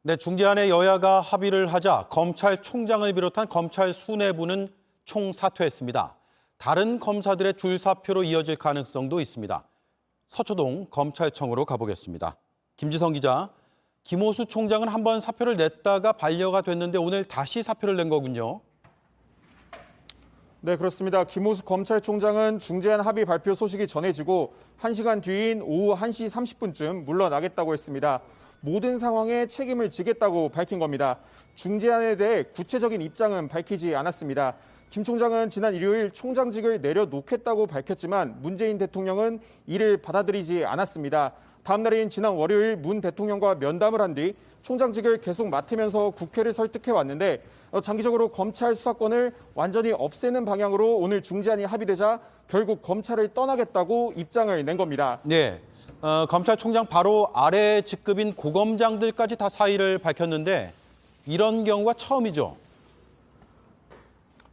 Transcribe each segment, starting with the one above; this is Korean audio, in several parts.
네, 중재안에 여야가 합의를 하자 검찰총장을 비롯한 검찰 수뇌부는 총사퇴했습니다. 다른 검사들의 줄사표로 이어질 가능성도 있습니다. 서초동 검찰청으로 가보겠습니다. 김지성 기자, 김호수 총장은 한번 사표를 냈다가 반려가 됐는데 오늘 다시 사표를 낸 거군요. 네, 그렇습니다. 김호수 검찰총장은 중재안 합의 발표 소식이 전해지고 1시간 뒤인 오후 1시 30분쯤 물러나겠다고 했습니다. 모든 상황에 책임을 지겠다고 밝힌 겁니다. 중재안에 대해 구체적인 입장은 밝히지 않았습니다. 김 총장은 지난 일요일 총장직을 내려놓겠다고 밝혔지만 문재인 대통령은 이를 받아들이지 않았습니다. 다음 날인 지난 월요일 문 대통령과 면담을 한 뒤 총장직을 계속 맡으면서 국회를 설득해 왔는데 장기적으로 검찰 수사권을 완전히 없애는 방향으로 오늘 중재안이 합의되자 결국 검찰을 떠나겠다고 입장을 낸 겁니다. 네, 검찰총장 바로 아래 직급인 고검장들까지 다 사의를 밝혔는데 이런 경우가 처음이죠.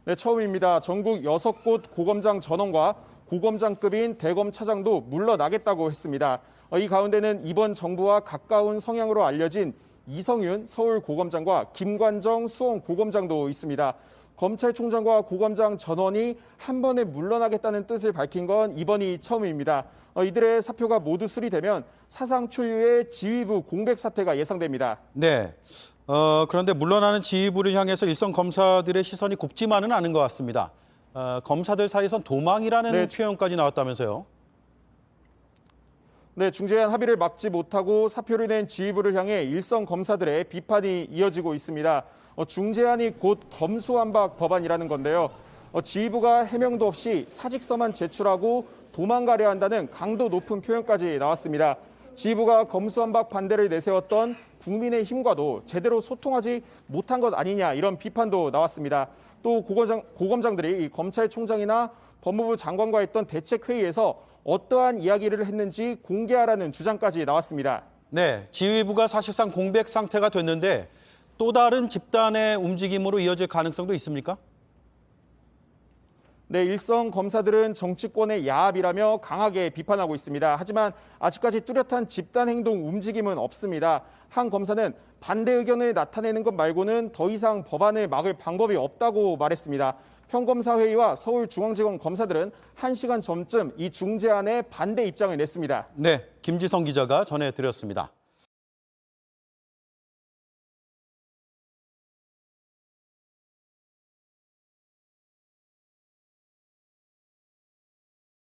네, 처음입니다. 전국 6곳 고검장 전원과 고검장급인 대검차장도 물러나겠다고 했습니다. 이 가운데는 이번 정부와 가까운 성향으로 알려진 이성윤 서울고검장과 김관정 수원고검장도 있습니다. 검찰총장과 고검장 전원이 한 번에 물러나겠다는 뜻을 밝힌 건 이번이 처음입니다. 이들의 사표가 모두 수리되면 사상 초유의 지휘부 공백 사태가 예상됩니다. 네, 그런데 물러나는 지휘부를 향해서 일선 검사들의 시선이 곱지만은 않은 것 같습니다. 검사들 사이에선 도망이라는 표현까지 나왔다면서요? 네, 중재안 합의를 막지 못하고 사표를 낸 지휘부를 향해 일선 검사들의 비판이 이어지고 있습니다. 중재안이 곧 검수완박 법안이라는 건데요. 지휘부가 해명도 없이 사직서만 제출하고 도망가려 한다는 강도 높은 표현까지 나왔습니다. 지휘부가 검수완박 반대를 내세웠던 국민의힘과도 제대로 소통하지 못한 것 아니냐 이런 비판도 나왔습니다. 또 고검장들이 이 검찰총장이나 법무부 장관과 했던 대책회의에서 어떠한 이야기를 했는지 공개하라는 주장까지 나왔습니다. 네, 지휘부가 사실상 공백 상태가 됐는데 또 다른 집단의 움직임으로 이어질 가능성도 있습니까? 네, 일선 검사들은 정치권의 야합이라며 강하게 비판하고 있습니다. 하지만 아직까지 뚜렷한 집단 행동 움직임은 없습니다. 한 검사는 반대 의견을 나타내는 것 말고는 더 이상 법안을 막을 방법이 없다고 말했습니다. 평검사회의와 서울중앙지검 검사들은 1시간 전쯤 이 중재안에 반대 입장을 냈습니다. 네, 김지성 기자가 전해드렸습니다.